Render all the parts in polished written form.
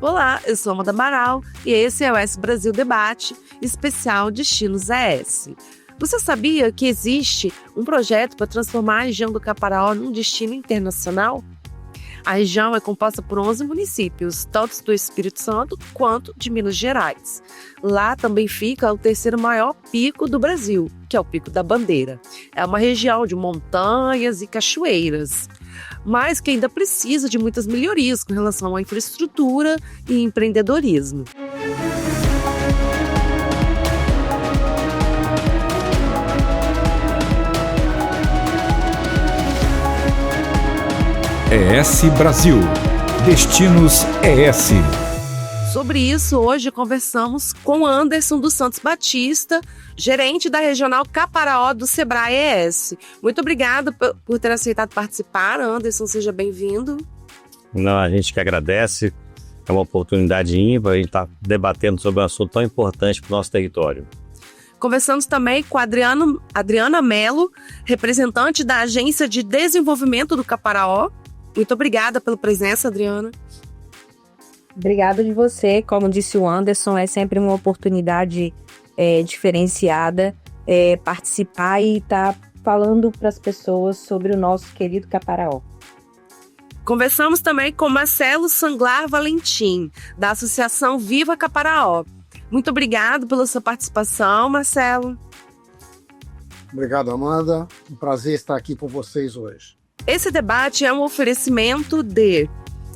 Olá, eu sou Amanda Amaral e esse é o ES Brasil Debate, especial Destinos ES. Você sabia que existe um projeto para transformar a região do Caparaó num destino internacional? A região é composta por 11 municípios, tanto do Espírito Santo quanto de Minas Gerais. Lá também fica o terceiro maior pico do Brasil, que é o Pico da Bandeira. É uma região de montanhas e cachoeiras, mas que ainda precisa de muitas melhorias com relação à infraestrutura e empreendedorismo. ES Brasil. Destinos ES. Sobre isso, hoje conversamos com Anderson dos Santos Batista, gerente da Regional Caparaó do Sebrae ES. Muito obrigada por ter aceitado participar, Anderson, seja bem-vindo. Não, a gente que agradece, é uma oportunidade ímpar, a gente está debatendo sobre um assunto tão importante para o nosso território. Conversamos também com a Adriana Mello, representante da Agência de Desenvolvimento do Caparaó. Muito obrigada pela presença, Adriana. Obrigada de você. Como disse o Anderson, é sempre uma oportunidade diferenciada participar e estar falando para as pessoas sobre o nosso querido Caparaó. Conversamos também com Marcelo Sanglar Valentim, da Associação Viva Caparaó. Muito obrigado pela sua participação, Marcelo. Obrigado, Amanda. Um prazer estar aqui com vocês hoje. Esse debate é um oferecimento de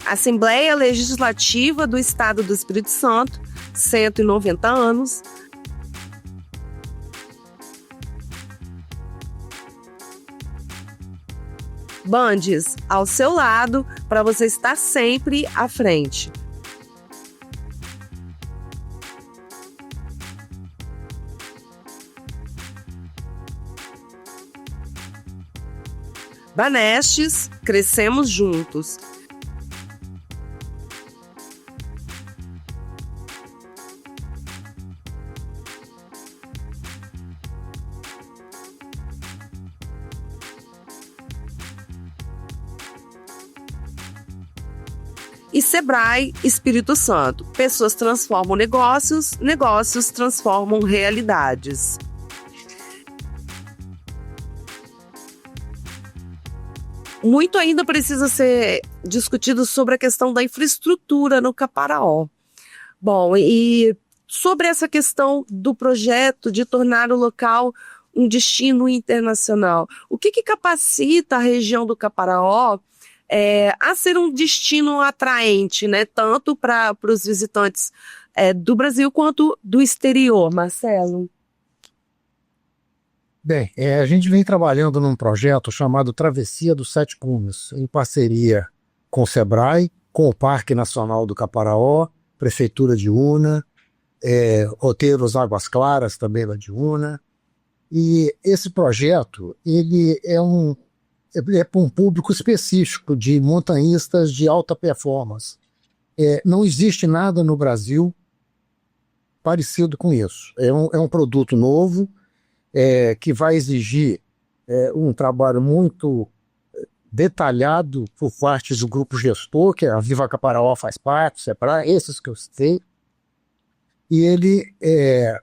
Assembleia Legislativa do Estado do Espírito Santo, 190 anos. Bandes, ao seu lado, para você estar sempre à frente. Banestes, crescemos juntos. E Sebrae Espírito Santo. Pessoas transformam negócios, negócios transformam realidades. Muito ainda precisa ser discutido sobre a questão da infraestrutura no Caparaó. Bom, e sobre essa questão do projeto de tornar o local um destino internacional, o que capacita a região do Caparaó a ser um destino atraente, né, tanto para os visitantes do Brasil quanto do exterior, Marcelo? Bem, a gente vem trabalhando num projeto chamado Travessia dos Sete Cumes, em parceria com o Sebrae, com o Parque Nacional do Caparaó, Prefeitura de Una, Roteiros Águas Claras, também lá de Una. E esse projeto ele é para um público específico de montanhistas de alta performance. Não existe nada no Brasil parecido com isso. É um produto novo, que vai exigir um trabalho muito detalhado por parte do grupo gestor, que a Viva Caparaó faz parte, Sebrae, esses que eu citei, e ele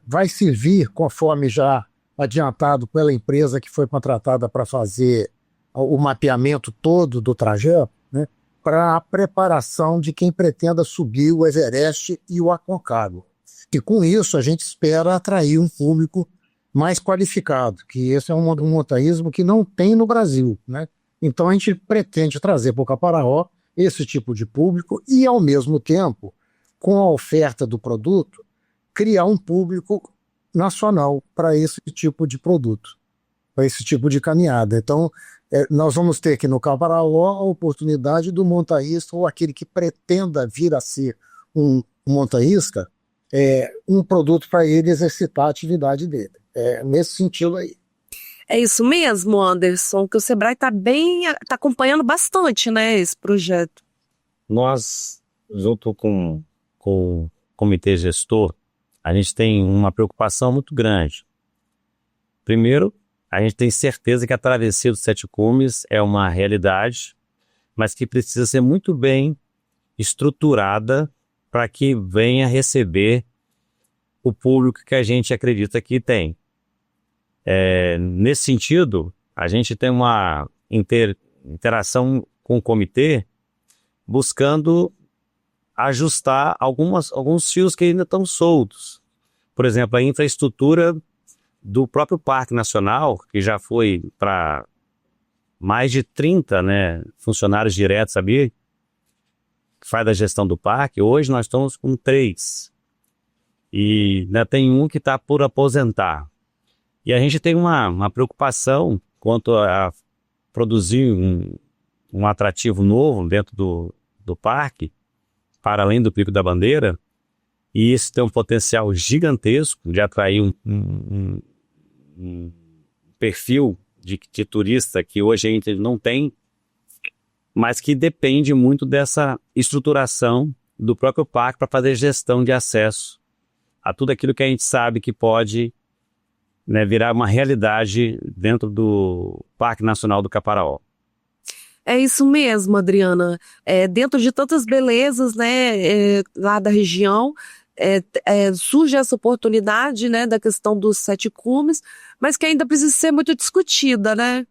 vai servir, conforme já adiantado pela empresa que foi contratada para fazer o mapeamento todo do trajeto, né, para a preparação de quem pretenda subir o Everest e o Aconcagua. E com isso a gente espera atrair um público mais qualificado, que esse é um montanhismo que não tem no Brasil, né? Então a gente pretende trazer para o Caparaó esse tipo de público e, ao mesmo tempo, com a oferta do produto, criar um público nacional para esse tipo de produto, para esse tipo de caminhada. Então, nós vamos ter aqui no Caparaó a oportunidade do montanhista ou aquele que pretenda vir a ser um montanhista, um produto para ele exercitar a atividade dele. Nesse sentido aí. É isso mesmo, Anderson, que o Sebrae está acompanhando bastante, né, esse projeto. Nós, junto com o comitê gestor, a gente tem uma preocupação muito grande. Primeiro, a gente tem certeza que a Travessia dos Sete Cumes é uma realidade, mas que precisa ser muito bem estruturada para que venha receber o público que a gente acredita que tem. Nesse sentido, a gente tem uma interação com o comitê buscando ajustar alguns fios que ainda estão soltos. Por exemplo, a infraestrutura do próprio Parque Nacional, que já foi para mais de 30, né, funcionários diretos, sabia? Que faz a gestão do parque. Hoje nós estamos com 3. E ainda tem um que está por aposentar. E a gente tem uma preocupação quanto a produzir um atrativo novo dentro do parque, para além do Pico da Bandeira, e isso tem um potencial gigantesco de atrair um perfil de turista que hoje a gente não tem, mas que depende muito dessa estruturação do próprio parque para fazer gestão de acesso a tudo aquilo que a gente sabe que pode, né, virar uma realidade dentro do Parque Nacional do Caparaó. É isso mesmo, Adriana. Dentro de tantas belezas, né, lá da região, surge essa oportunidade, né, da questão dos 7 cumes, mas que ainda precisa ser muito discutida, né?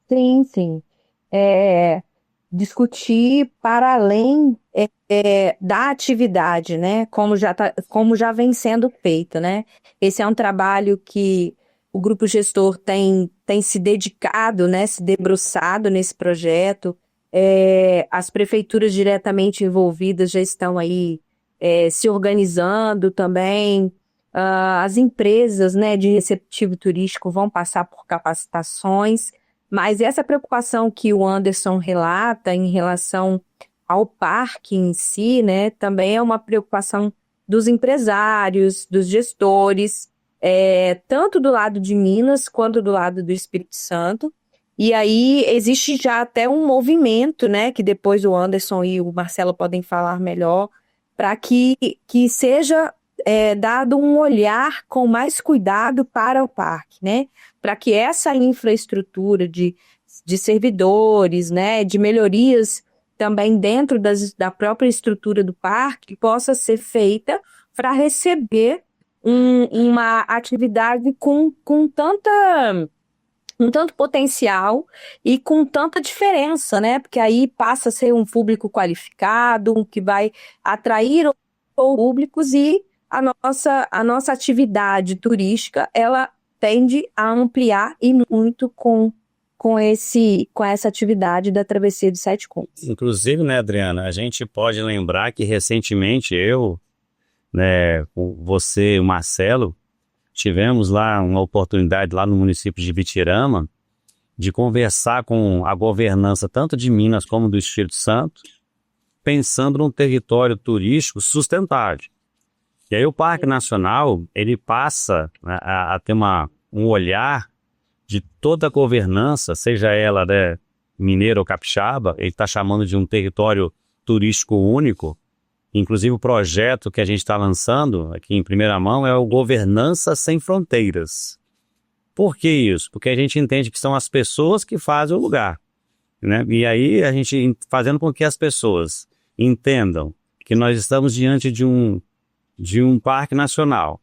Sim, sim. Discutir para além da atividade, né? Como já vem sendo feito, né? Esse é um trabalho que o grupo gestor tem se dedicado, né? Se debruçado nesse projeto. As prefeituras diretamente envolvidas já estão aí se organizando também. As empresas, né, de receptivo turístico vão passar por capacitações, mas essa preocupação que o Anderson relata em relação ao parque em si, né, também é uma preocupação dos empresários, dos gestores, tanto do lado de Minas quanto do lado do Espírito Santo. E aí existe já até um movimento, né, que depois o Anderson e o Marcelo podem falar melhor, para que seja dado um olhar com mais cuidado para o parque, né? Para que essa infraestrutura de servidores, né, de melhorias também dentro da própria estrutura do parque possa ser feita para receber uma atividade com tanto potencial e com tanta diferença, né? Porque aí passa a ser um público qualificado, que vai atrair outros públicos, e a nossa atividade turística, ela tende a ampliar e muito com essa atividade da Travessia dos 7 Cumes. Inclusive, né, Adriana, a gente pode lembrar que recentemente eu, né, você e o Marcelo, tivemos lá uma oportunidade lá no município de Bitirama de conversar com a governança tanto de Minas como do Espírito Santo, pensando num território turístico sustentável. E aí o Parque Nacional, ele passa, né, a ter um olhar de toda a governança, seja ela, né, mineira ou capixaba. Ele está chamando de um território turístico único. Inclusive o projeto que a gente está lançando aqui em primeira mão é o Governança Sem Fronteiras. Por que isso? Porque a gente entende que são as pessoas que fazem o lugar, né? E aí a gente fazendo com que as pessoas entendam que nós estamos diante de um parque nacional,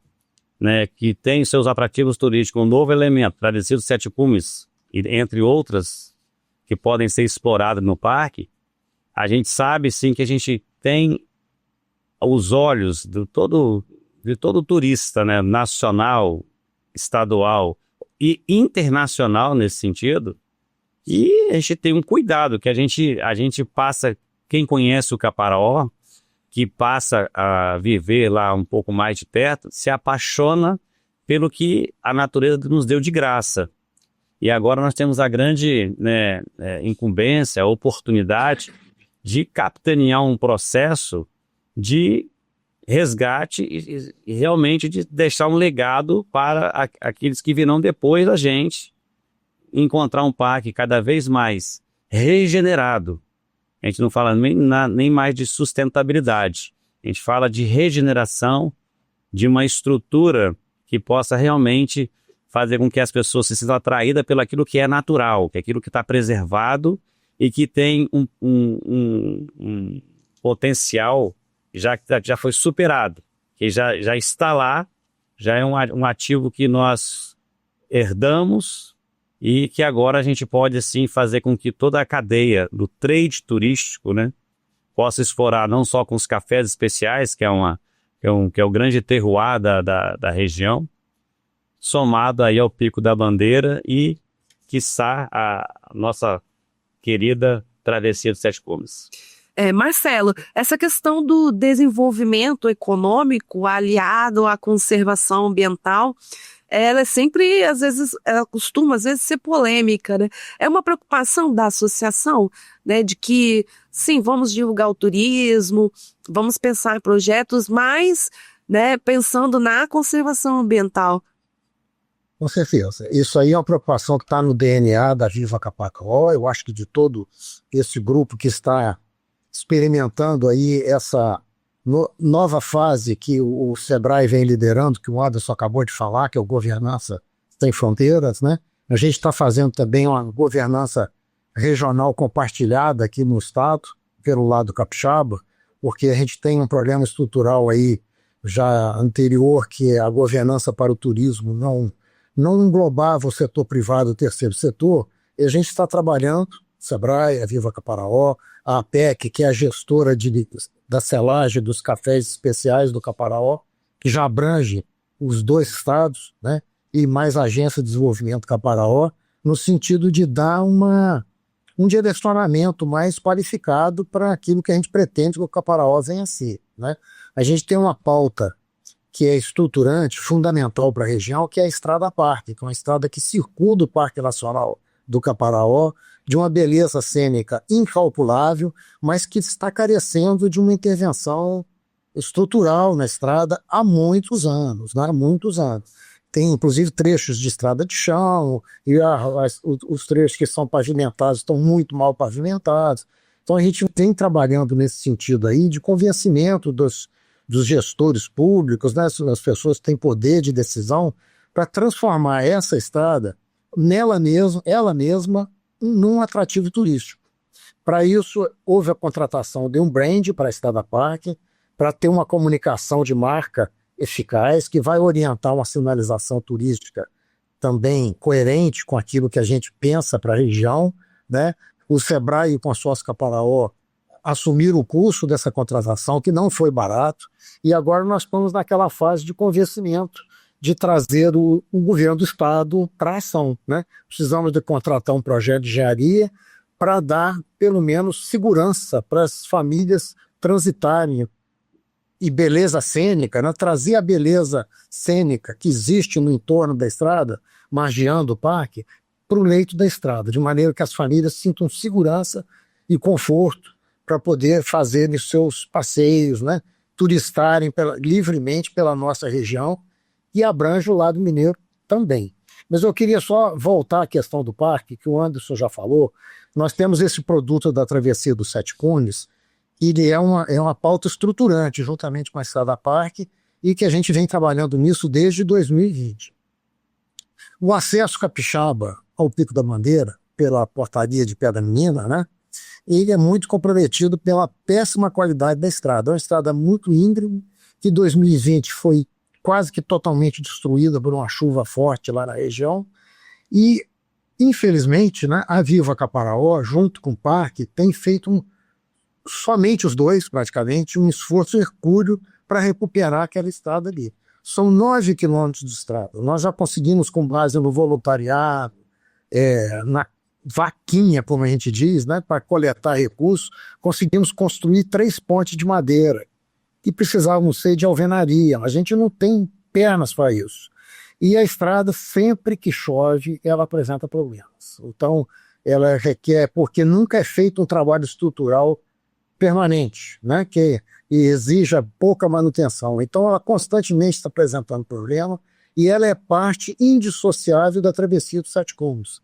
né, que tem seus atrativos turísticos, um novo elemento, Travessia dos 7 Cumes, entre outras que podem ser exploradas no parque. A gente sabe sim que a gente tem os olhos de todo turista, né, nacional, estadual e internacional nesse sentido, e a gente tem um cuidado que a gente passa, quem conhece o Caparaó, que passa a viver lá um pouco mais de perto, se apaixona pelo que a natureza nos deu de graça. E agora nós temos a grande, né, incumbência, a oportunidade de capitanear um processo de resgate e realmente de deixar um legado para aqueles que virão depois da gente, encontrar um parque cada vez mais regenerado. A gente não fala nem mais de sustentabilidade, a gente fala de regeneração de uma estrutura que possa realmente fazer com que as pessoas se sintam atraídas pelo aquilo que é natural, que é aquilo que está preservado e que tem um potencial já foi superado, que já está lá, já é um ativo que nós herdamos e que agora a gente pode assim fazer com que toda a cadeia do trade turístico, né, possa explorar não só com os cafés especiais, que é o grande terroir da região, somado aí ao Pico da Bandeira e, quiçá, a nossa querida Travessia dos Sete Cumes. Marcelo, essa questão do desenvolvimento econômico aliado à conservação ambiental, ela é sempre, às vezes, ela costuma, às vezes, ser polêmica, né? É uma preocupação da associação, né, de que, sim, vamos divulgar o turismo, vamos pensar em projetos, mas, né, pensando na conservação ambiental. Com certeza. Isso aí é uma preocupação que está no DNA da Viva Caparaó. Eu acho que de todo esse grupo que está experimentando aí essa nova fase que o Sebrae vem liderando, que o Anderson acabou de falar, que é o Governança Sem Fronteiras, né? A gente está fazendo também uma governança regional compartilhada aqui no estado, pelo lado capixaba, porque a gente tem um problema estrutural aí já anterior, que é a governança para o turismo não englobava o setor privado e o terceiro setor, e a gente está trabalhando, Sebrae, a Viva Caparaó, a APEC, que é a gestora da selagem dos cafés especiais do Caparaó, que já abrange os 2 estados, né, e mais a Agência de Desenvolvimento Caparaó, no sentido de dar um direcionamento mais qualificado para aquilo que a gente pretende que o Caparaó venha a ser, né? A gente tem uma pauta que é estruturante, fundamental para a região, que é a Estrada Parque, que é uma estrada que circunda o Parque Nacional do Caparaó, de uma beleza cênica incalculável, mas que está carecendo de uma intervenção estrutural na estrada há muitos anos, né? Há muitos anos. Tem, inclusive, trechos de estrada de chão, e os trechos que são pavimentados estão muito mal pavimentados. Então, a gente vem trabalhando nesse sentido aí de convencimento dos gestores públicos, né, as pessoas que têm poder de decisão, para transformar essa estrada ela mesma, num atrativo turístico. Para isso, houve a contratação de um brand para a Estrada Parque, para ter uma comunicação de marca eficaz, que vai orientar uma sinalização turística também coerente com aquilo que a gente pensa para a região, né? O Sebrae e o consórcio Caparaó assumiram o custo dessa contratação, que não foi barato, e agora nós estamos naquela fase de convencimento de trazer o governo do estado para a ação, né? Precisamos de contratar um projeto de engenharia para dar, pelo menos, segurança para as famílias transitarem e beleza cênica, né? Trazer a beleza cênica que existe no entorno da estrada, margeando o parque, para o leito da estrada, de maneira que as famílias sintam segurança e conforto para poder fazerem seus passeios, né? Turistarem livremente pela nossa região, e abrange o lado mineiro também. Mas eu queria só voltar à questão do parque, que o Anderson já falou. Nós temos esse produto da Travessia dos Sete Cumes, e ele é uma pauta estruturante, juntamente com a Estrada Parque, e que a gente vem trabalhando nisso desde 2020. O acesso capixaba ao Pico da Bandeira, pela portaria de Pedra Menina, né? Ele é muito comprometido pela péssima qualidade da estrada. É uma estrada muito íngreme, que em 2020 foi quase que totalmente destruída por uma chuva forte lá na região. E, infelizmente, né, a Viva Caparaó, junto com o parque, tem feito somente os dois, praticamente, um esforço hercúleo para recuperar aquela estrada ali. São 9 quilômetros de estrada. Nós já conseguimos, com base no voluntariado, na vaquinha, como a gente diz, né, para coletar recursos, conseguimos construir 3 pontes de madeira, que precisavam ser de alvenaria. A gente não tem pernas para isso. E a estrada, sempre que chove, ela apresenta problemas. Então, ela requer, porque nunca é feito um trabalho estrutural permanente, né, que exija pouca manutenção. Então, ela constantemente está apresentando problema, e ela é parte indissociável da Travessia dos Sete Cumes.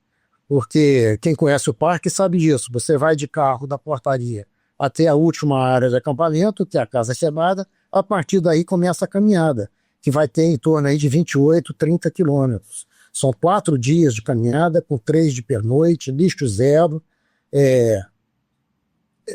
Porque quem conhece o parque sabe disso. Você vai de carro da portaria até a última área de acampamento, que é a Casa Queimada. A partir daí começa a caminhada, que vai ter em torno aí de 28, 30 quilômetros. São 4 dias de caminhada, com 3 de pernoite, lixo zero. É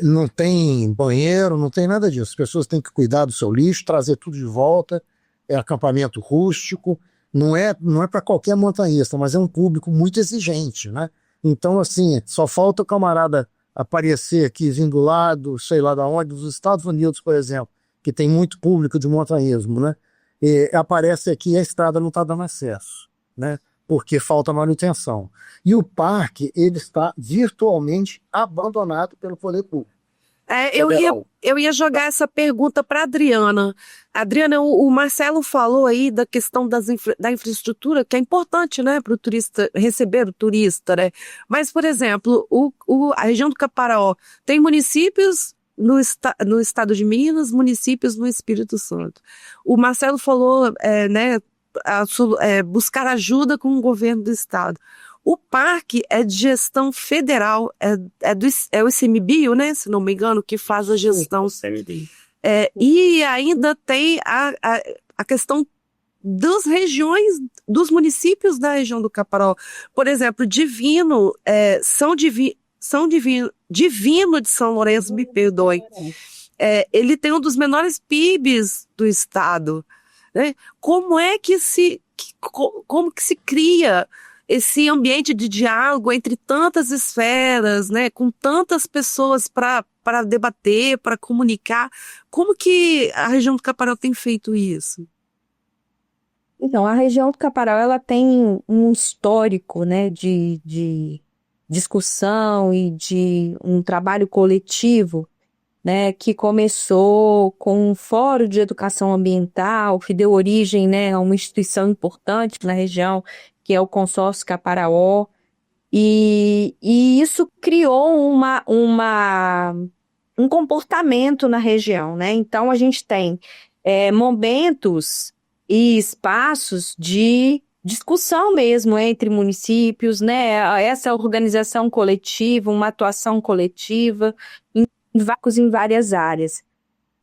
não tem banheiro, não tem nada disso. As pessoas têm que cuidar do seu lixo, trazer tudo de volta. É acampamento rústico. Não é para qualquer montanhista, mas é um público muito exigente, né? Então, assim, só falta o camarada aparecer aqui vindo lá sei lá da onde, dos Estados Unidos, por exemplo, que tem muito público de montanhismo, né? E aparece aqui e a estrada não está dando acesso, né? Porque falta manutenção. E o parque, ele está virtualmente abandonado pelo poder público. Eu ia jogar essa pergunta para Adriana. Adriana, o Marcelo falou aí da questão da infraestrutura, que é importante, né, para o turista receber o turista, né? Mas, por exemplo, a região do Caparaó tem municípios no estado de Minas, municípios no Espírito Santo. O Marcelo falou, né, buscar ajuda com o governo do estado. O parque é de gestão federal, é o ICMBio, né, se não me engano, que faz a gestão. E ainda tem a questão das regiões, dos municípios da região do Caparaó. Por exemplo, Divino de São Lourenço, me perdoe. Ele tem um dos menores PIBs do estado, né? Como que se cria esse ambiente de diálogo entre tantas esferas, né, com tantas pessoas para debater, para comunicar? Como que a região do Caparaó tem feito isso? Então, a região do Caparaó, ela tem um histórico, né, de discussão e de um trabalho coletivo, né, que começou com um fórum de educação ambiental, que deu origem, né, a uma instituição importante na região, que é o Consórcio Caparaó, e isso criou um comportamento na região, né? Então, a gente tem momentos e espaços de discussão mesmo entre municípios, né? Essa organização coletiva, uma atuação coletiva em várias áreas.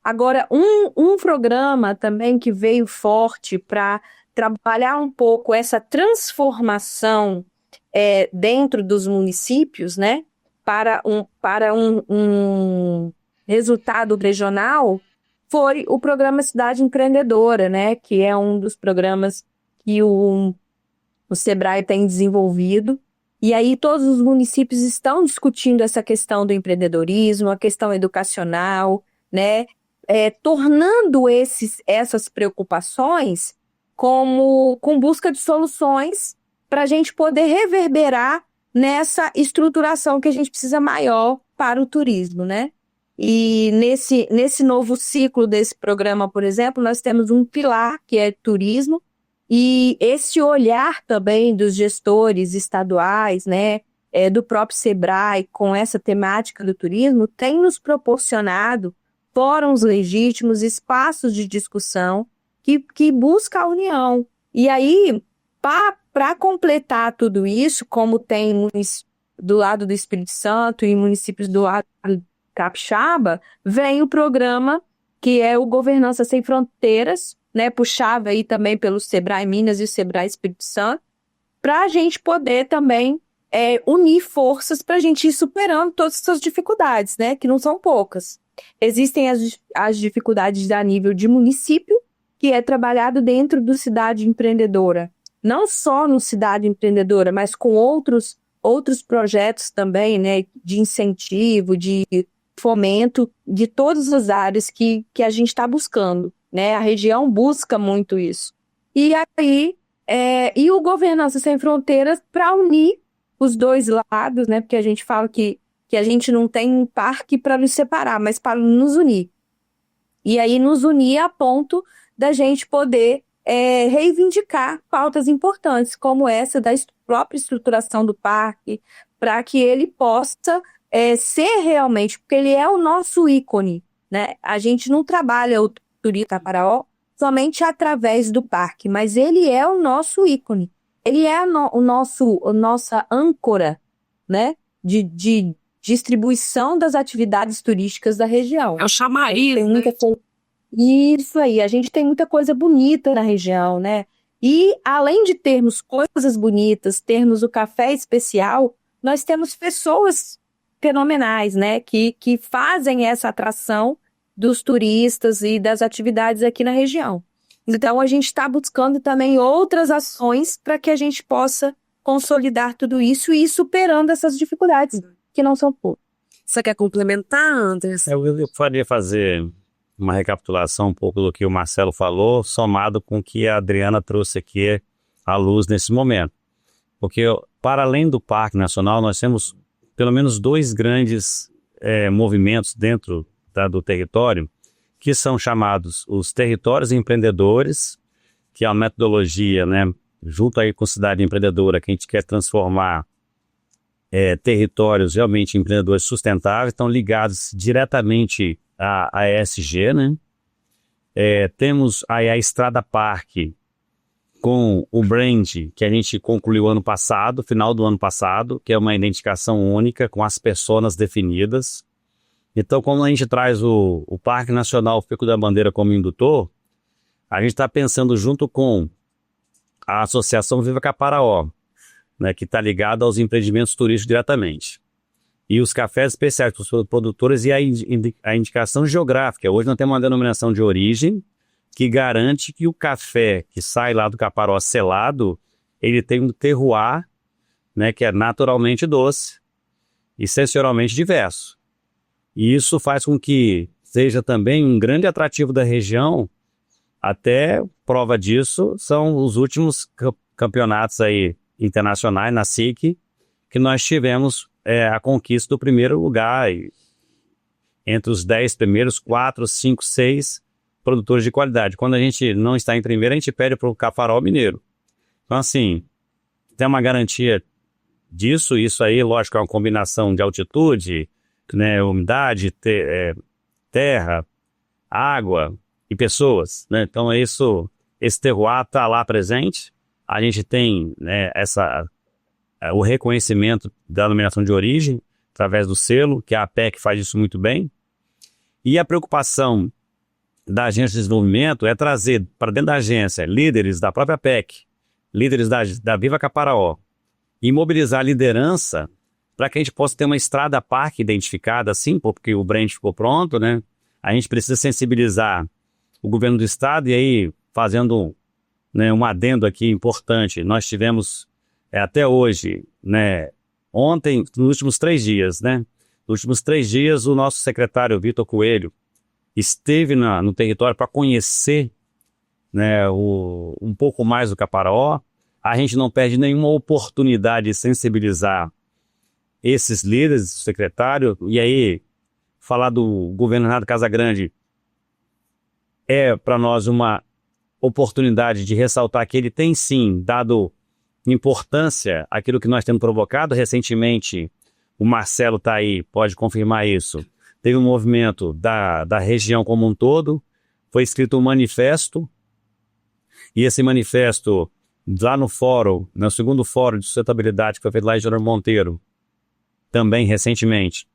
Agora, um programa também que veio forte para trabalhar um pouco essa transformação dentro dos municípios, né, para um resultado regional, foi o programa Cidade Empreendedora, né, que é um dos programas que o Sebrae tem desenvolvido. E aí todos os municípios estão discutindo essa questão do empreendedorismo, a questão educacional, né, tornando essas preocupações com busca de soluções para a gente poder reverberar nessa estruturação que a gente precisa maior para o turismo, né? E nesse novo ciclo desse programa, por exemplo, nós temos um pilar que é turismo, e esse olhar também dos gestores estaduais, né, do próprio Sebrae, com essa temática do turismo, tem nos proporcionado fóruns legítimos, espaços de discussão, que busca a união. E aí, para completar tudo isso, como tem do lado do Espírito Santo e municípios do lado do Capixaba, vem o programa que é o Governança Sem Fronteiras, né, puxado aí também pelo Sebrae Minas e o Sebrae Espírito Santo, para a gente poder também unir forças para a gente ir superando todas essas dificuldades, né, que não são poucas. Existem as dificuldades a nível de município, que é trabalhado dentro do Cidade Empreendedora. Não só no Cidade Empreendedora, mas com outros projetos também, né, de incentivo, de fomento, de todas as áreas que a gente está buscando, né? A região busca muito isso. E aí, e o Governança Sem Fronteiras para unir os dois lados, né? Porque a gente fala que a gente não tem um parque para nos separar, mas para nos unir. E aí nos unir a ponto da gente poder reivindicar pautas importantes, como essa da própria estruturação do parque, para que ele possa ser realmente, porque ele é o nosso ícone, né? A gente não trabalha o turismo Caparaó somente através do parque, mas ele é o nosso ícone. Ele é a nossa âncora, né? De distribuição das atividades turísticas da região. É o chamariz, né? Isso aí, a gente tem muita coisa bonita na região, né? E além de termos coisas bonitas, termos o café especial, nós temos pessoas fenomenais, né? Que fazem essa atração dos turistas e das atividades aqui na região. Então, a gente está buscando também outras ações para que a gente possa consolidar tudo isso e ir superando essas dificuldades, que não são poucas. Você quer complementar, Anderson? Eu poderia fazer uma recapitulação um pouco do que o Marcelo falou, somado com o que a Adriana trouxe aqui à luz nesse momento. Porque, para além do Parque Nacional, nós temos pelo menos 2 grandes movimentos dentro do território, que são chamados os territórios empreendedores, que é uma metodologia, né, junto aí com Cidade Empreendedora, que a gente quer transformar territórios realmente empreendedores sustentáveis, estão ligados diretamente à ESG, né? Temos aí a Estrada Parque, com o brand que a gente concluiu ano passado, final do ano passado, que é uma identificação única com as personas definidas. Então, quando a gente traz o Parque Nacional Pico da Bandeira como indutor, a gente está pensando junto com a Associação Viva Caparaó, né, que está ligada aos empreendimentos turísticos diretamente. E os cafés especiais para os produtores e a indicação geográfica. Hoje nós temos uma denominação de origem que garante que o café que sai lá do Caparaó selado, ele tem um terroir, né, que é naturalmente doce e sensorialmente diverso. E isso faz com que seja também um grande atrativo da região. Até prova disso são os últimos campeonatos aí internacionais na SIC, que nós tivemos a conquista do primeiro lugar, entre os 10 primeiros, 4, 5, 6 produtores de qualidade. Quando a gente não está em primeiro, a gente pede para o Caparaó Mineiro. Então, assim, tem uma garantia disso. Isso aí, lógico, é uma combinação de altitude, né, umidade, terra, água e pessoas, né? Então, esse terroir está lá presente. A gente tem, né, o reconhecimento da denominação de origem através do selo, que a APEC faz isso muito bem. E a preocupação da Agência de Desenvolvimento é trazer para dentro da agência líderes da própria APEC, líderes da Viva Caparaó, e mobilizar a liderança para que a gente possa ter uma estrada parque identificada assim, porque o brand ficou pronto, né? A gente precisa sensibilizar o governo do estado e aí, fazendo, né, um adendo aqui importante, nós tivemos até hoje, né, ontem, nos últimos 3 dias, né? Nos últimos 3 dias, o nosso secretário Vitor Coelho esteve no território para conhecer, né, um pouco mais do Caparaó. A gente não perde nenhuma oportunidade de sensibilizar esses líderes, o secretário, e aí falar do governo Renato Casagrande é para nós uma oportunidade de ressaltar que ele tem sim dado importância àquilo que nós temos provocado. Recentemente, o Marcelo está aí, pode confirmar isso. Teve um movimento da região como um todo, foi escrito um manifesto, e esse manifesto, lá no fórum, no segundo fórum de sustentabilidade que foi feito lá em Jerônimo Monteiro, também recentemente,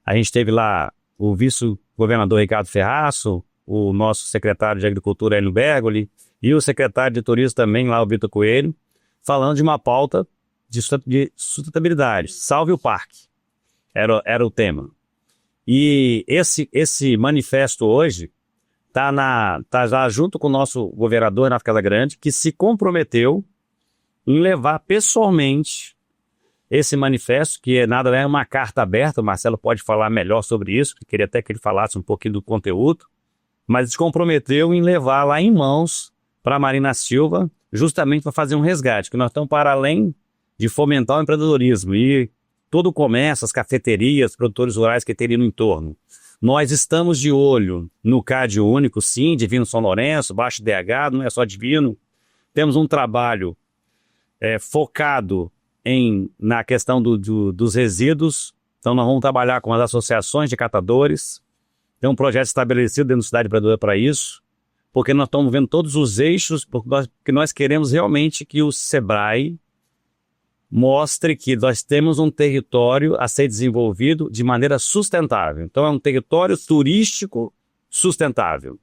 a gente teve lá o vice-governador Ricardo Ferraço, o nosso secretário de Agricultura, Hélio Bergoli, e o secretário de Turismo também, lá o Vitor Coelho, falando de uma pauta de sustentabilidade. Salve o parque, era o tema. E esse manifesto hoje está já junto com o nosso governador Renato Casagrande, que se comprometeu em levar pessoalmente esse manifesto, que nada é uma carta aberta. O Marcelo pode falar melhor sobre isso, que queria até que ele falasse um pouquinho do conteúdo, mas se comprometeu em levar lá em mãos para a Marina Silva, justamente para fazer um resgate, que nós estamos para além de fomentar o empreendedorismo e todo o comércio, as cafeterias, produtores rurais que tem ali no entorno. Nós estamos de olho no CAD único, sim, Divino São Lourenço, Baixo DH, não é só Divino. Temos um trabalho focado na questão dos resíduos. Então nós vamos trabalhar com as associações de catadores. Tem um projeto estabelecido dentro da Cidade Empreendedora para isso, porque nós estamos vendo todos os eixos, porque nós queremos realmente que o SEBRAE mostre que nós temos um território a ser desenvolvido de maneira sustentável. Então é um território turístico sustentável.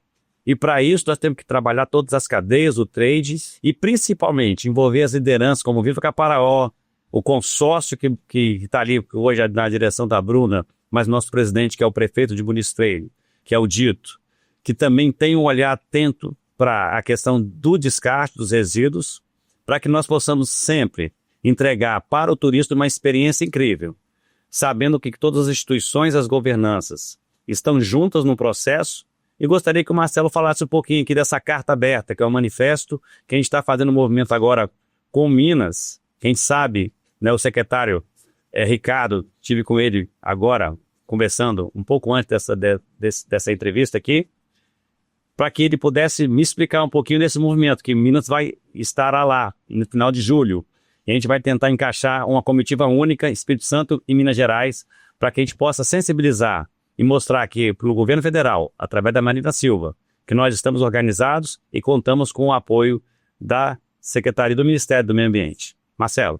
E para isso nós temos que trabalhar todas as cadeias, o trade, e principalmente envolver as lideranças como o Viva Caparaó, o consórcio que está ali hoje na direção da Bruna, mas nosso presidente, que é o prefeito de Muniz Freire, que é o Dito, que também tem um olhar atento para a questão do descarte dos resíduos, para que nós possamos sempre entregar para o turista uma experiência incrível, sabendo que todas as instituições, as governanças estão juntas no processo. E gostaria que o Marcelo falasse um pouquinho aqui dessa carta aberta, que é o manifesto que a gente está fazendo um movimento agora com Minas. Quem sabe, né, o secretário Ricardo, tive com ele agora, conversando um pouco antes dessa entrevista aqui, para que ele pudesse me explicar um pouquinho desse movimento, que Minas vai estar lá no final de julho. E a gente vai tentar encaixar uma comitiva única, Espírito Santo e Minas Gerais, para que a gente possa sensibilizar e mostrar aqui para o governo federal, através da Marina Silva, que nós estamos organizados e contamos com o apoio da Secretaria do Ministério do Meio Ambiente. Marcelo.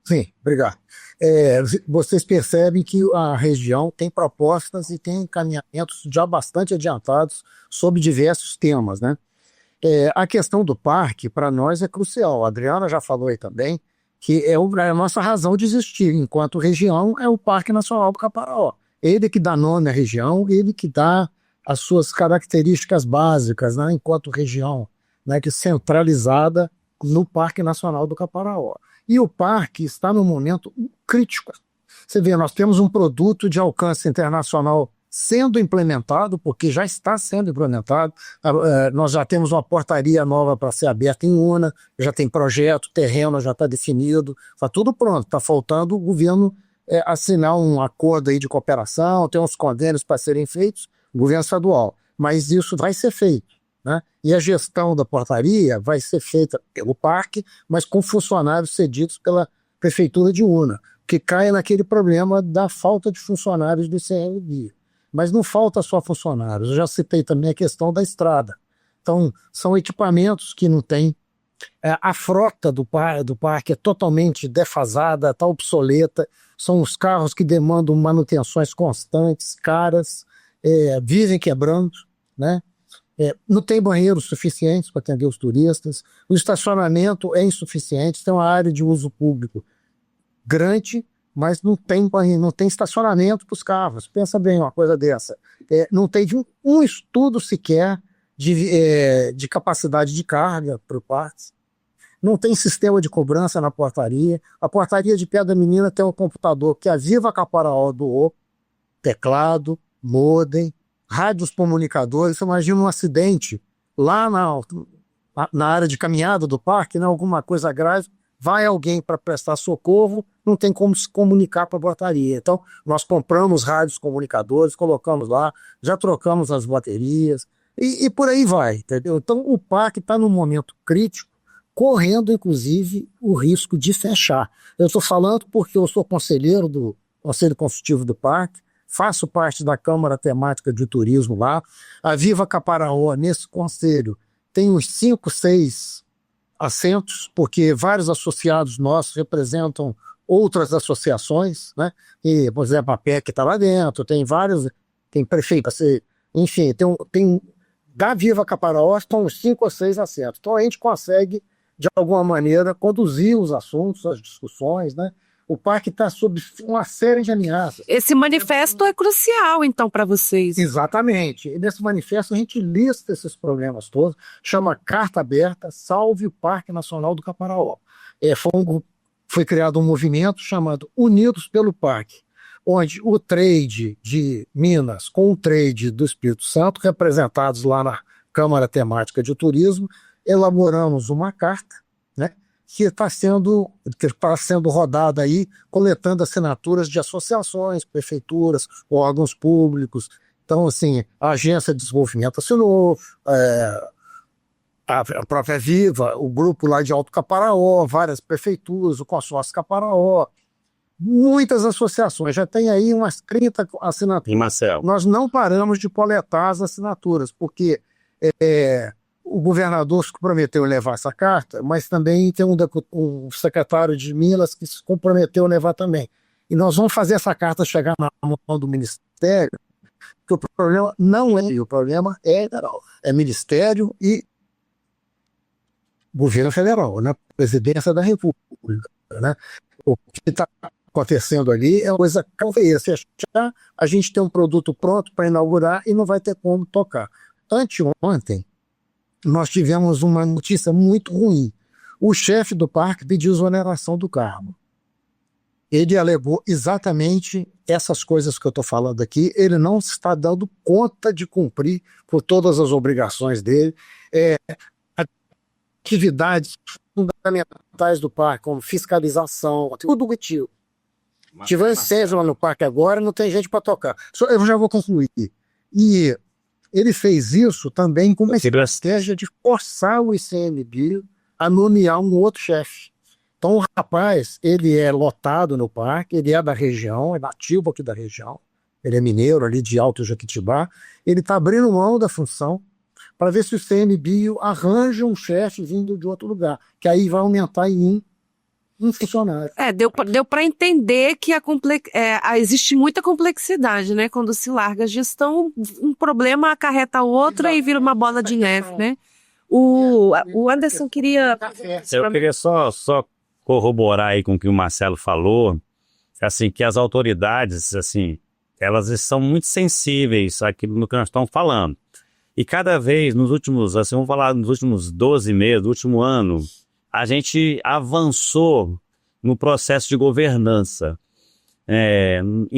Sim, obrigado. Vocês percebem que a região tem propostas e tem encaminhamentos já bastante adiantados sobre diversos temas, né? A questão do parque, para nós, é crucial. A Adriana já falou aí também, que é a nossa razão de existir enquanto região, é o Parque Nacional do Caparaó. Ele que dá nome à região, ele que dá as suas características básicas, né, enquanto região, né, que é centralizada no Parque Nacional do Caparaó. E o parque está num momento crítico. Você vê, nós temos um produto de alcance internacional sendo implementado, porque já está sendo implementado. Nós já temos uma portaria nova para ser aberta em Una, já tem projeto, terreno já está definido, está tudo pronto. Está faltando o governo assinar um acordo aí de cooperação, tem uns convênios para serem feitos, o governo estadual. Mas isso vai ser feito, né? E a gestão da portaria vai ser feita pelo parque, mas com funcionários cedidos pela Prefeitura de Una, que cai naquele problema da falta de funcionários do ICMBio. Mas não falta só funcionários, eu já citei também a questão da estrada. Então, são equipamentos que não tem. A frota do parque é totalmente defasada, está obsoleta, são os carros que demandam manutenções constantes, caras, vivem quebrando, né? Não tem banheiros suficientes para atender os turistas, o estacionamento é insuficiente, tem uma área de uso público grande, mas não tem estacionamento para os carros. Pensa bem uma coisa dessa. Não tem um estudo sequer de capacidade de carga para o parque. Não tem sistema de cobrança na portaria. A portaria de Pedra Menina tem um computador que a Viva Caparaó doou, teclado, modem, rádios comunicadores. Você imagina um acidente lá na área de caminhada do parque, né, alguma coisa grave, vai alguém para prestar socorro, não tem como se comunicar para a portaria. Então, nós compramos rádios comunicadores, colocamos lá, já trocamos as baterias, e por aí vai, entendeu? Então, o parque está num momento crítico, correndo, inclusive, o risco de fechar. Eu estou falando porque eu sou conselheiro do Conselho Consultivo do Parque, faço parte da Câmara Temática de Turismo lá. A Viva Caparaó, nesse conselho, tem uns 5, 6 assentos, porque vários associados nossos representam outras associações, né? E, por exemplo, a PEC está lá dentro, tem vários, tem prefeito, enfim, tem da Viva Caparaó estão uns 5 ou 6 assentos. Então a gente consegue, de alguma maneira, conduzir os assuntos, as discussões, né? O parque está sob uma série de ameaças. Esse manifesto é crucial, então, para vocês. Exatamente. E nesse manifesto a gente lista esses problemas todos, chama Carta Aberta, Salve o Parque Nacional do Caparaó. Foi criado um movimento chamado Unidos pelo Parque, onde o trade de Minas com o trade do Espírito Santo, representados lá na Câmara Temática de Turismo, elaboramos uma carta, né, que está sendo rodada aí, coletando assinaturas de associações, prefeituras, órgãos públicos. Então, assim, a Agência de Desenvolvimento assinou, a própria Viva, o grupo lá de Alto Caparaó, várias prefeituras, o consórcio Caparaó, muitas associações, já tem aí umas 30 assinaturas. E Marcelo? Nós não paramos de coletar as assinaturas, porque o governador se comprometeu em levar essa carta, mas também tem um secretário de Minas que se comprometeu a levar também. E nós vamos fazer essa carta chegar na mão do Ministério, porque o problema não é, o problema é Ministério e Governo Federal, né? Presidência da República. né? O que está acontecendo ali é uma coisa calveira. Se achar, a gente tem um produto pronto para inaugurar e não vai ter como tocar. Anteontem, nós tivemos uma notícia muito ruim. O chefe do parque pediu exoneração do cargo. Ele alegou exatamente essas coisas que eu estou falando aqui. Ele não está dando conta de cumprir por todas as obrigações dele. Atividades fundamentais do parque, como fiscalização, tudo bonitinho. Tiver incêndio lá no parque agora, não tem gente para tocar. Eu já vou concluir. E ele fez isso também com uma estratégia de forçar o ICMBio a nomear um outro chefe. Então o rapaz, ele é lotado no parque, ele é da região, é nativo aqui da região, ele é mineiro ali de Alto Jequitibá, ele está abrindo mão da função para ver se o ICMBio arranja um chefe vindo de outro lugar, que aí vai aumentar em um funcionário. Deu para entender que existe muita complexidade, né? Quando se larga a gestão, um problema acarreta o outro e vira uma bola de neve, né? O Anderson queria... Eu queria só corroborar aí com o que o Marcelo falou, assim, que as autoridades, assim, elas são muito sensíveis àquilo que nós estamos falando. E cada vez, nos últimos, assim, vamos falar nos últimos 12 meses, do último ano, a gente avançou no processo de governança.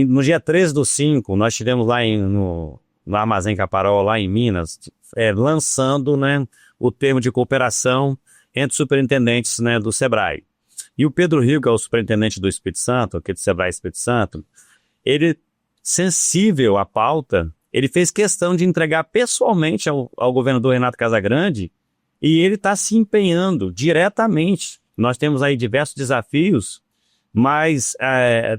No dia 13/5, nós estivemos lá no Armazém Caparaó, lá em Minas, lançando, né, o termo de cooperação entre os superintendentes, né, do SEBRAE. E o Pedro Rio, que é o superintendente do Espírito Santo, aqui do SEBRAE Espírito Santo, ele, sensível à pauta, ele fez questão de entregar pessoalmente ao governador Renato Casagrande, e ele está se empenhando diretamente. Nós temos aí diversos desafios, mas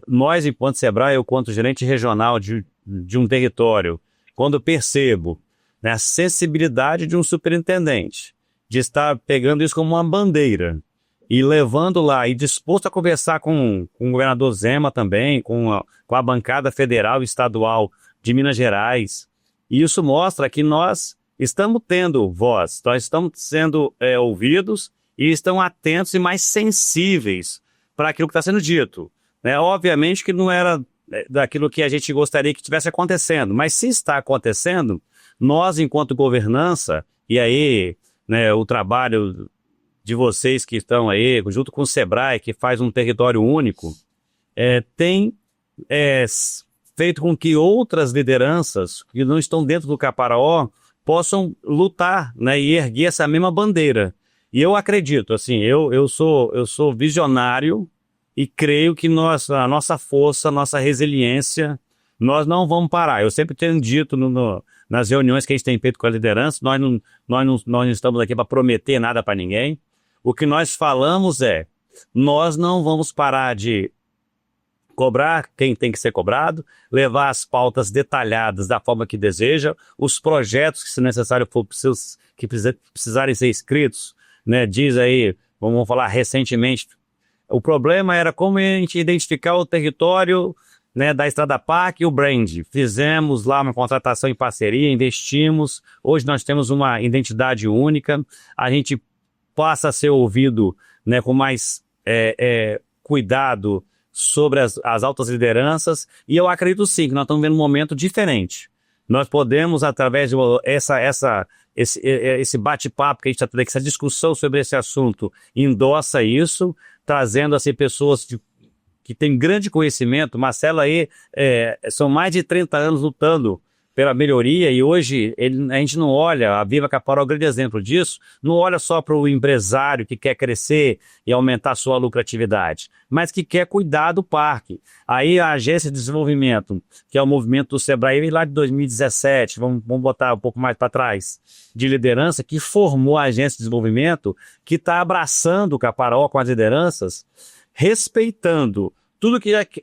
nós, enquanto SEBRAE, eu, quanto gerente regional de um território, quando eu percebo, né, a sensibilidade de um superintendente, de estar pegando isso como uma bandeira, e levando lá, e disposto a conversar com o governador Zema também, com a bancada federal e estadual de Minas Gerais. E isso mostra que nós estamos tendo voz, nós estamos sendo ouvidos e estão atentos e mais sensíveis para aquilo que está sendo dito. Né? Obviamente que não era daquilo que a gente gostaria que estivesse acontecendo, mas se está acontecendo, nós, enquanto governança, e aí, né, o trabalho de vocês que estão aí, junto com o SEBRAE, que faz um território único, tem feito com que outras lideranças que não estão dentro do Caparaó possam lutar, né, e erguer essa mesma bandeira. E eu acredito, assim, eu sou visionário e creio que a nossa força, a nossa resiliência, nós não vamos parar. Eu sempre tenho dito nas reuniões que a gente tem feito com a liderança, nós não estamos aqui para prometer nada para ninguém. O que nós falamos nós não vamos parar de cobrar quem tem que ser cobrado, levar as pautas detalhadas da forma que deseja, os projetos que, se necessário for, precisarem ser escritos, né, diz aí, vamos falar recentemente, o problema era como a gente identificar o território, né, da Estrada Parque e o brand. Fizemos lá uma contratação em parceria, investimos, hoje nós temos uma identidade única, a gente passa a ser ouvido, né, com mais cuidado sobre as altas lideranças, e eu acredito sim que nós estamos vendo um momento diferente. Nós podemos, através de esse bate-papo que a gente está tendo aqui, essa discussão sobre esse assunto, endossa isso, trazendo assim, pessoas que têm grande conhecimento. Marcelo aí, são mais de 30 anos lutando pela melhoria, e hoje a gente não olha, a Viva Caparaó é um grande exemplo disso, não olha só para o empresário que quer crescer e aumentar sua lucratividade, mas que quer cuidar do parque. Aí a Agência de Desenvolvimento, que é o movimento do SEBRAE lá de 2017, vamos botar um pouco mais para trás, de liderança, que formou a Agência de Desenvolvimento, que está abraçando o Caparaó com as lideranças, respeitando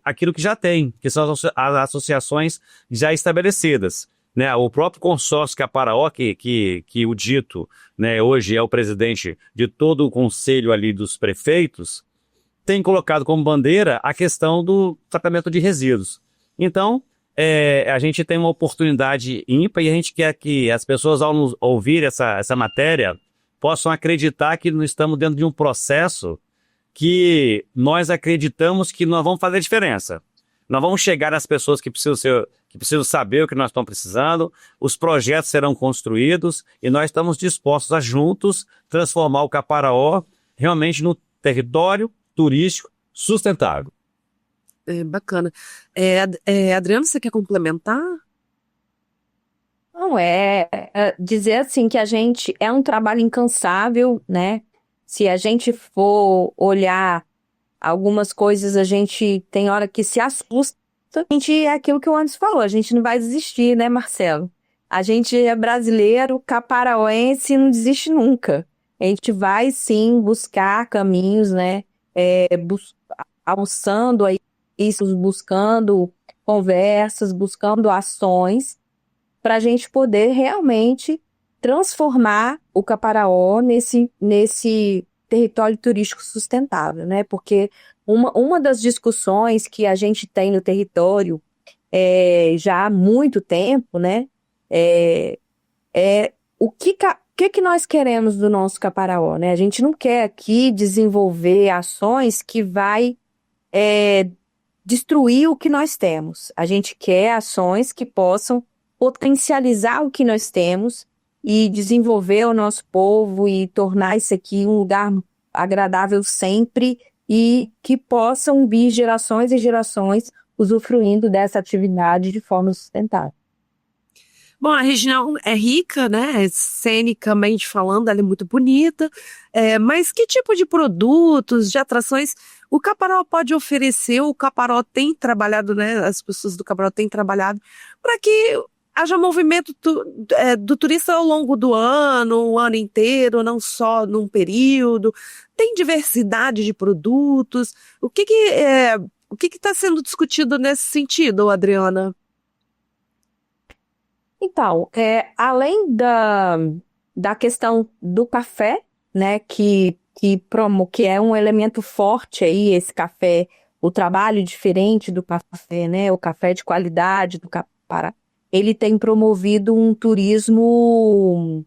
aquilo que já tem, que são as associações já estabelecidas. Né? O próprio consórcio Caparaó, que o Dito, né, hoje é o presidente de todo o conselho ali dos prefeitos, tem colocado como bandeira a questão do tratamento de resíduos. Então, a gente tem uma oportunidade ímpar e a gente quer que as pessoas, ao nos ouvir essa matéria, possam acreditar que nós estamos dentro de um processo que nós acreditamos que nós vamos fazer diferença. Nós vamos chegar às pessoas que precisam saber o que nós estamos precisando, os projetos serão construídos e nós estamos dispostos a juntos transformar o Caparaó realmente no território turístico sustentável. Bacana. Adriano, você quer complementar? Não, dizer assim que a gente é um trabalho incansável, né? Se a gente for olhar algumas coisas, a gente tem hora que se assusta. A gente é aquilo que o Anderson falou, a gente não vai desistir, né, Marcelo? A gente é brasileiro, caparaoense, não desiste nunca. A gente vai sim buscar caminhos, né? Alçando aí isso, buscando conversas, buscando ações, para a gente poder realmente transformar o Caparaó nesse território turístico sustentável, né? Porque uma das discussões que a gente tem no território já há muito tempo, né? O que nós queremos do nosso Caparaó, né? A gente não quer aqui desenvolver ações que vai destruir o que nós temos. A gente quer ações que possam potencializar o que nós temos e desenvolver o nosso povo e tornar isso aqui um lugar agradável sempre e que possam vir gerações e gerações usufruindo dessa atividade de forma sustentável. Bom, a região é rica, né? Cenicamente falando, ela é muito bonita. Mas que tipo de produtos, de atrações o Caparaó pode oferecer? O Caparaó tem trabalhado, né? As pessoas do Caparaó têm trabalhado para que haja movimento do turista ao longo do ano, o ano inteiro, não só num período. Tem diversidade de produtos. O que está sendo discutido nesse sentido, Adriana? Então, além da questão do café, né, que é um elemento forte aí, esse café, o trabalho diferente do café, né, o café de qualidade do Caparaó, ele tem promovido um turismo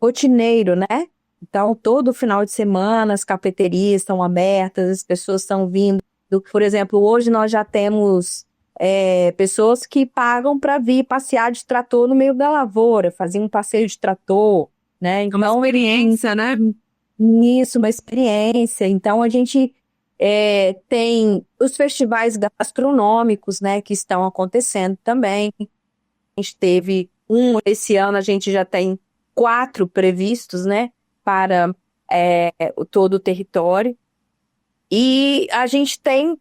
rotineiro, né? Então, todo final de semana as cafeterias estão abertas, as pessoas estão vindo. Por exemplo, hoje nós já temos pessoas que pagam para vir passear de trator no meio da lavoura, fazer um passeio de trator, né? Então, uma experiência, né? Isso, uma experiência. Então, a gente tem os festivais gastronômicos, né, que estão acontecendo também. A gente teve esse ano a gente já tem 4 previstos, né, para todo o território. E a gente tem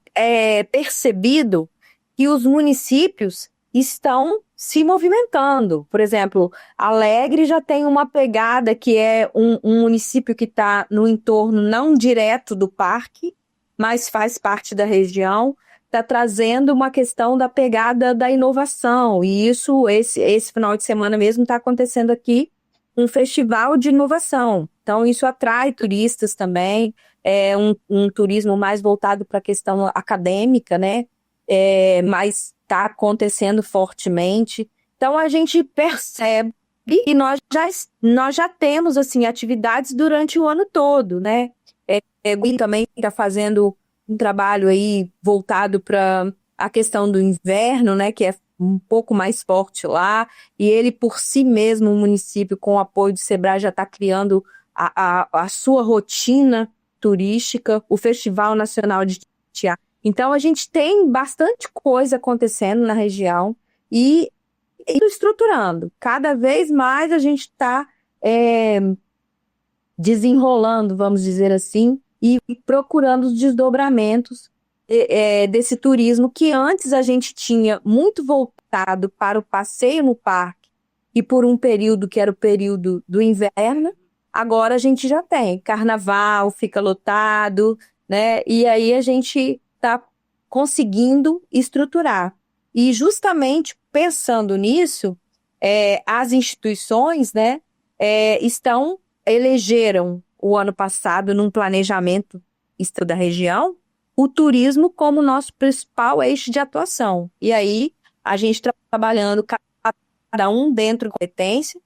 percebido que os municípios estão se movimentando. Por exemplo, Alegre já tem uma pegada que é um município que está no entorno não direto do parque, mas faz parte da região, está trazendo uma questão da pegada da inovação. E isso, esse final de semana mesmo, está acontecendo aqui um festival de inovação. Então, isso atrai turistas também, um turismo mais voltado para a questão acadêmica, né? Mas está acontecendo fortemente. Então, a gente percebe que nós já temos assim, atividades durante o ano todo, né? O também está fazendo um trabalho aí voltado para a questão do inverno, né? Que é um pouco mais forte lá. E ele, por si mesmo, o município, com o apoio do Sebrae, já está criando a sua rotina turística, o Festival Nacional de Teatro. Então, a gente tem bastante coisa acontecendo na região e estruturando. Cada vez mais a gente está desenrolando, vamos dizer assim, e procurando os desdobramentos desse turismo que antes a gente tinha muito voltado para o passeio no parque e por um período que era o período do inverno. Agora a gente já tem carnaval, fica lotado, né? E aí a gente está conseguindo estruturar. E justamente pensando nisso, as instituições, né, elegeram o ano passado, num planejamento da região, o turismo como nosso principal eixo de atuação. E aí, a gente está trabalhando cada um dentro da competência,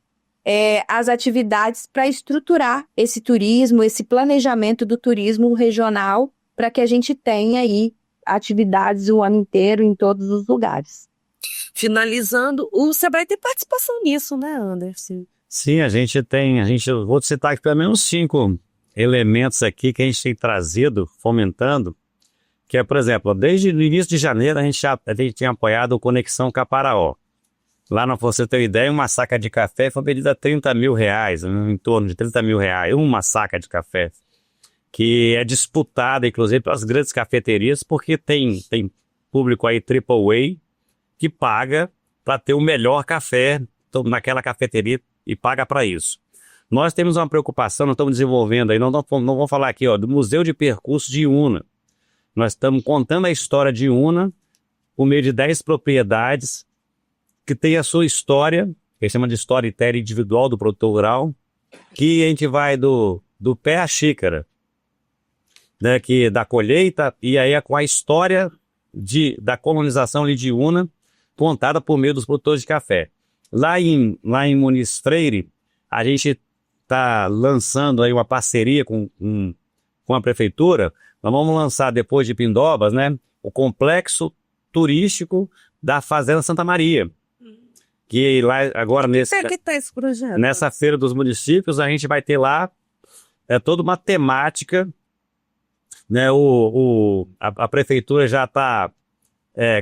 as atividades para estruturar esse turismo, esse planejamento do turismo regional para que a gente tenha aí atividades o ano inteiro em todos os lugares. Finalizando, o Sebrae tem participação nisso, né, Anderson? Sim, eu vou citar aqui pelo menos 5 elementos aqui que a gente tem trazido, fomentando, que é, por exemplo, desde o início de janeiro a gente tinha apoiado o Conexão Caparaó. Lá, pra você ter uma ideia, uma saca de café foi vendida a R$30 mil, em torno de R$30 mil, uma saca de café, que é disputada, inclusive, pelas grandes cafeterias, porque tem público aí AAA que paga para ter o melhor café naquela cafeteria e paga para isso. Nós temos uma preocupação, nós estamos desenvolvendo aí, não vamos falar aqui, do Museu de Percurso de Iuna. Nós estamos contando a história de Iuna por meio de 10 propriedades que tem a sua história, que a gente chama de storytelling individual do produtor rural, que a gente vai do pé à xícara, né, da colheita, e aí com a história da colonização ali de Iuna, contada por meio dos produtores de café. Lá em Muniz Freire, a gente está lançando aí uma parceria com a prefeitura. Nós vamos lançar, depois de Pindobas, né, o complexo turístico da Fazenda Santa Maria. Que lá agora que tá esse projeto? Nessa feira dos municípios, a gente vai ter lá toda uma temática, né? A prefeitura já está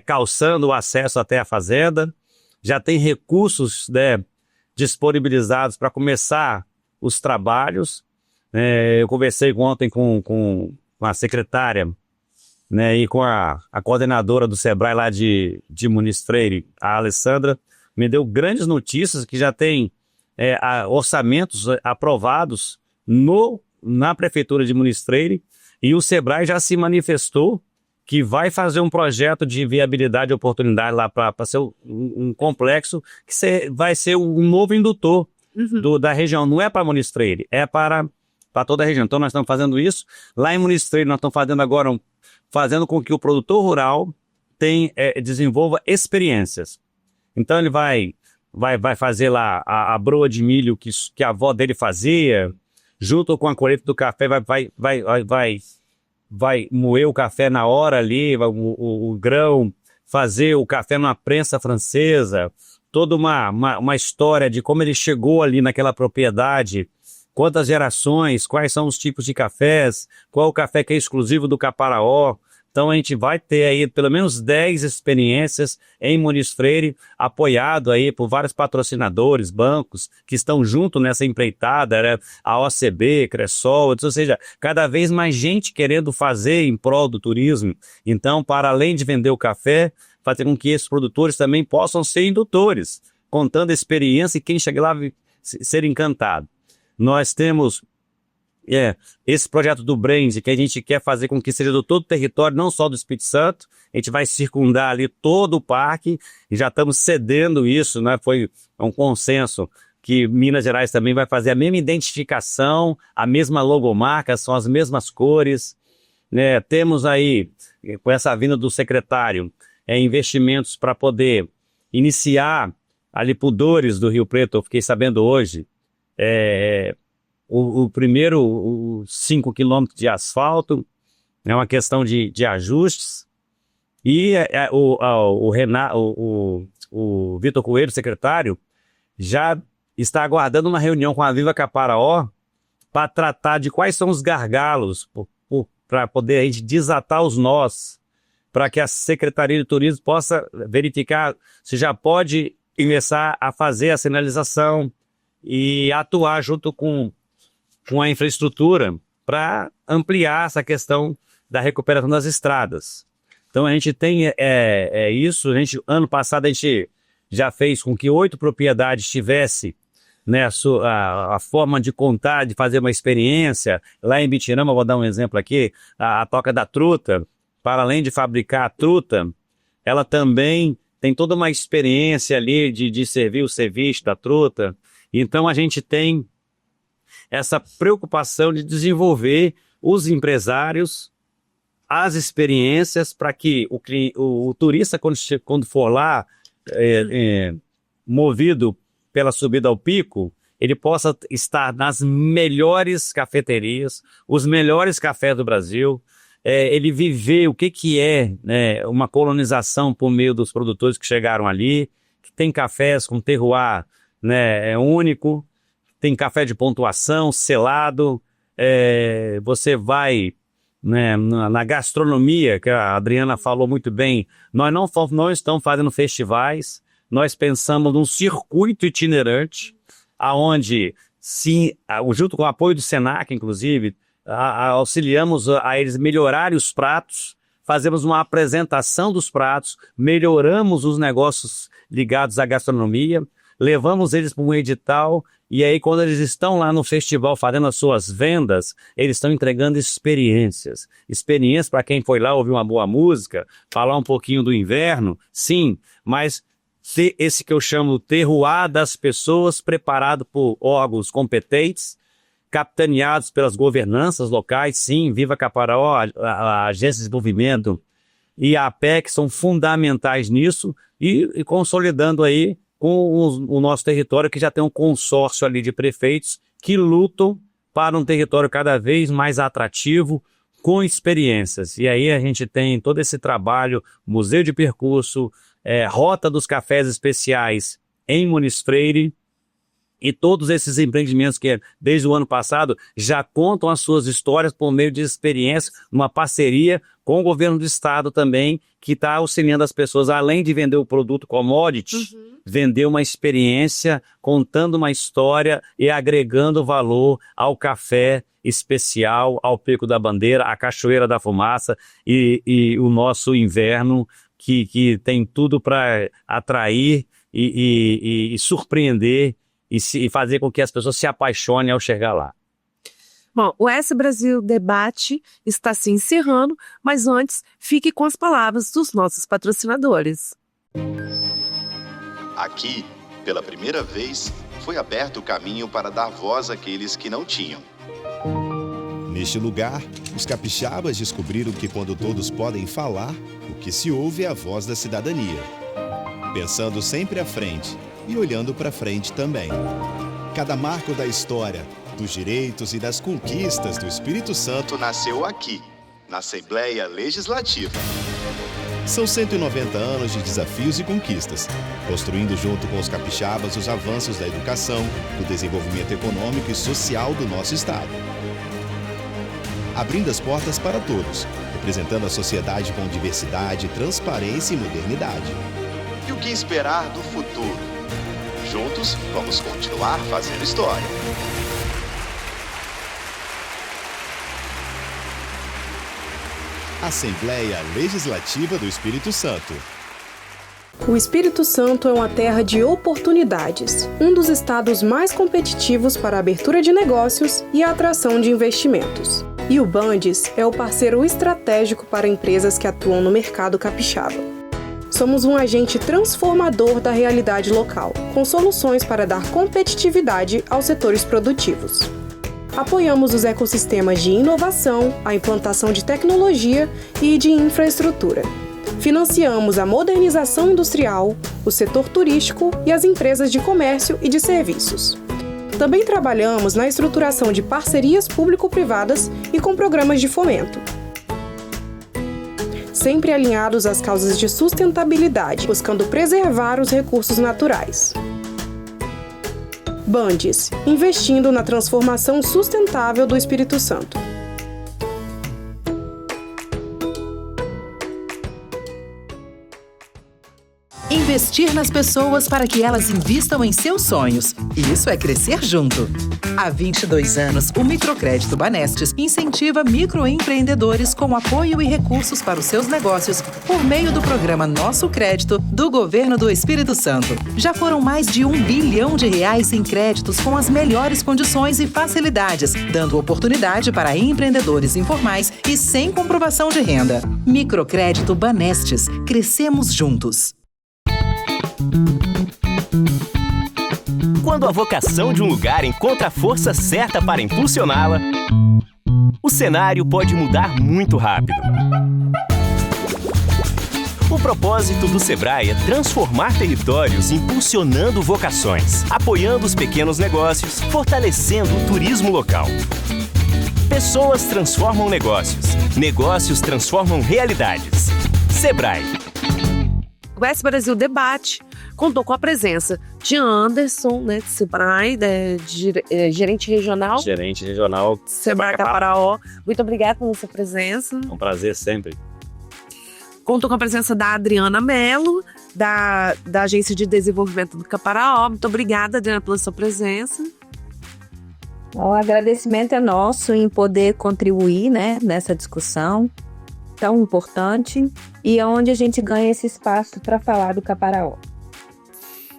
calçando o acesso até a fazenda, já tem recursos, né, disponibilizados para começar os trabalhos. Eu conversei ontem com a secretária, né, e com a coordenadora do Sebrae lá de Muniz Freire, a Alessandra, me deu grandes notícias que já tem orçamentos aprovados na Prefeitura de Muniz Freire, e o Sebrae já se manifestou que vai fazer um projeto de viabilidade e oportunidade lá para ser um complexo que vai ser um novo indutor da região. Não é para Muniz Freire, é para toda a região. Então nós estamos fazendo isso. Lá em Muniz Freire nós estamos fazendo agora, fazendo com que o produtor rural desenvolva experiências. Então ele vai fazer lá a broa de milho que a avó dele fazia, junto com a colheita do café, vai moer o café na hora ali, o grão, fazer o café numa prensa francesa, toda uma história de como ele chegou ali naquela propriedade, quantas gerações, quais são os tipos de cafés, qual o café que é exclusivo do Caparaó. Então a gente vai ter aí pelo menos 10 experiências em Muniz Freire, apoiado aí por vários patrocinadores, bancos, que estão junto nessa empreitada, né? A OCB, Cressol, ou seja, cada vez mais gente querendo fazer em prol do turismo. Então, para além de vender o café, fazer com que esses produtores também possam ser indutores, contando a experiência e quem chega lá ser encantado. Nós temos esse projeto do Brand, que a gente quer fazer com que seja do todo o território, não só do Espírito Santo. A gente vai circundar ali todo o parque e já estamos cedendo isso, né? Foi um consenso que Minas Gerais também vai fazer a mesma identificação, a mesma logomarca, são as mesmas cores, né? Temos aí, com essa vinda do secretário, investimentos para poder iniciar ali por Dores do Rio Preto. Eu fiquei sabendo hoje, o primeiro 5 quilômetros de asfalto, é uma questão de ajustes, e o Vitor Coelho, secretário, já está aguardando uma reunião com a Viva Caparaó para tratar de quais são os gargalos, para poder a gente desatar os nós, para que a Secretaria de Turismo possa verificar se já pode começar a fazer a sinalização e atuar junto com a infraestrutura para ampliar essa questão da recuperação das estradas. Então a gente tem isso. Ano passado a gente já fez com que 8 propriedades tivessem, né, a forma de contar, de fazer uma experiência. Lá em Bitirama, vou dar um exemplo aqui, a Toca da Truta, para além de fabricar a truta, ela também tem toda uma experiência ali de servir o ceviche da truta. Então a gente tem essa preocupação de desenvolver os empresários, as experiências, para que o turista, quando for lá, movido pela subida ao pico, ele possa estar nas melhores cafeterias, os melhores cafés do Brasil, ele viver o que é, né, uma colonização por meio dos produtores que chegaram ali, que tem cafés com terroir, né, único, tem café de pontuação, selado, você vai, né, na gastronomia, que a Adriana falou muito bem, nós não estamos fazendo festivais, nós pensamos num circuito itinerante, aonde, junto com o apoio do Senac, inclusive, auxiliamos a eles melhorarem os pratos, fazemos uma apresentação dos pratos, melhoramos os negócios ligados à gastronomia, levamos eles para um edital, e aí quando eles estão lá no festival fazendo as suas vendas, eles estão entregando experiências para quem foi lá ouvir uma boa música, falar um pouquinho do inverno, sim, mas esse que eu chamo terroir das pessoas, preparado por órgãos competentes, capitaneados pelas governanças locais, sim, Viva Caparaó, a Agência de Desenvolvimento e a APEC são fundamentais nisso, e consolidando aí com o nosso território, que já tem um consórcio ali de prefeitos que lutam para um território cada vez mais atrativo, com experiências. E aí a gente tem todo esse trabalho, Museu de Percurso, Rota dos Cafés Especiais em Muniz Freire, e todos esses empreendimentos que desde o ano passado já contam as suas histórias por meio de experiência, uma parceria com o governo do estado também, que está auxiliando as pessoas, além de vender o produto commodity, vender uma experiência, contando uma história e agregando valor ao café especial, ao Pico da Bandeira, à Cachoeira da Fumaça e o nosso inverno, que tem tudo para atrair e surpreender e fazer com que as pessoas se apaixonem ao chegar lá. Bom, o S Brasil Debate está se encerrando, mas antes, fique com as palavras dos nossos patrocinadores. Aqui, pela primeira vez, foi aberto o caminho para dar voz àqueles que não tinham. Neste lugar, os capixabas descobriram que quando todos podem falar, o que se ouve é a voz da cidadania. Pensando sempre à frente e olhando para frente também. Cada marco da história, dos direitos e das conquistas do Espírito Santo nasceu aqui, na Assembleia Legislativa. São 190 anos de desafios e conquistas, construindo junto com os capixabas os avanços da educação, do desenvolvimento econômico e social do nosso estado. Abrindo as portas para todos, representando a sociedade com diversidade, transparência e modernidade. E o que esperar do futuro? Juntos, vamos continuar fazendo história. Assembleia Legislativa do Espírito Santo. O Espírito Santo é uma terra de oportunidades, um dos estados mais competitivos para a abertura de negócios e a atração de investimentos. E o Bandes é o parceiro estratégico para empresas que atuam no mercado capixaba. Somos um agente transformador da realidade local, com soluções para dar competitividade aos setores produtivos. Apoiamos os ecossistemas de inovação, a implantação de tecnologia e de infraestrutura. Financiamos a modernização industrial, o setor turístico e as empresas de comércio e de serviços. Também trabalhamos na estruturação de parcerias público-privadas e com programas de fomento. Sempre alinhados às causas de sustentabilidade, buscando preservar os recursos naturais. Bandes, investindo na transformação sustentável do Espírito Santo. Investir nas pessoas para que elas invistam em seus sonhos. Isso é crescer junto. Há 22 anos, o Microcrédito Banestes incentiva microempreendedores com apoio e recursos para os seus negócios por meio do programa Nosso Crédito do Governo do Espírito Santo. Já foram mais de R$1 bilhão em créditos com as melhores condições e facilidades, dando oportunidade para empreendedores informais e sem comprovação de renda. Microcrédito Banestes. Crescemos juntos. Quando a vocação de um lugar encontra a força certa para impulsioná-la, o cenário pode mudar muito rápido. O propósito do Sebrae é transformar territórios impulsionando vocações, apoiando os pequenos negócios, fortalecendo o turismo local. Pessoas transformam negócios. Negócios transformam realidades. Sebrae. O S Brasil Debate contou com a presença de Anderson, né, de Sebrae, gerente regional. Gerente regional. Sebrae Caparaó. Muito obrigada pela sua presença. É um prazer sempre. Contou com a presença da Adriana Mello, da Agência de Desenvolvimento do Caparaó. Muito obrigada, Adriana, pela sua presença. O agradecimento é nosso em poder contribuir, né, nessa discussão tão importante e onde a gente ganha esse espaço para falar do Caparaó.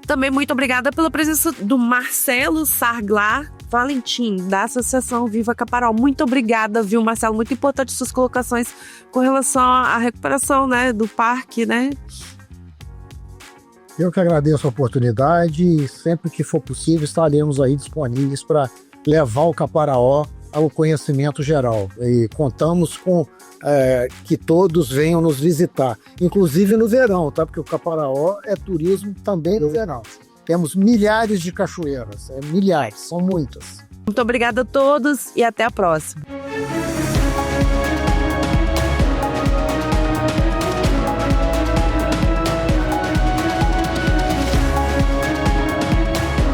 Também muito obrigada pela presença do Marcelo Sarglar Valentim, da Associação Viva Caparaó. Muito obrigada, viu, Marcelo? Muito importante suas colocações com relação à recuperação, né, do parque, né? Eu que agradeço a oportunidade e sempre que for possível estaremos aí disponíveis para levar o Caparaó ao conhecimento geral. E contamos com que todos venham nos visitar, inclusive no verão, tá? Porque o Caparaó é turismo também no verão. Temos milhares de cachoeiras, milhares, são muitas. Muito obrigada a todos e até a próxima.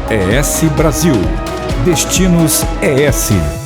ES Brasil. Destinos ES.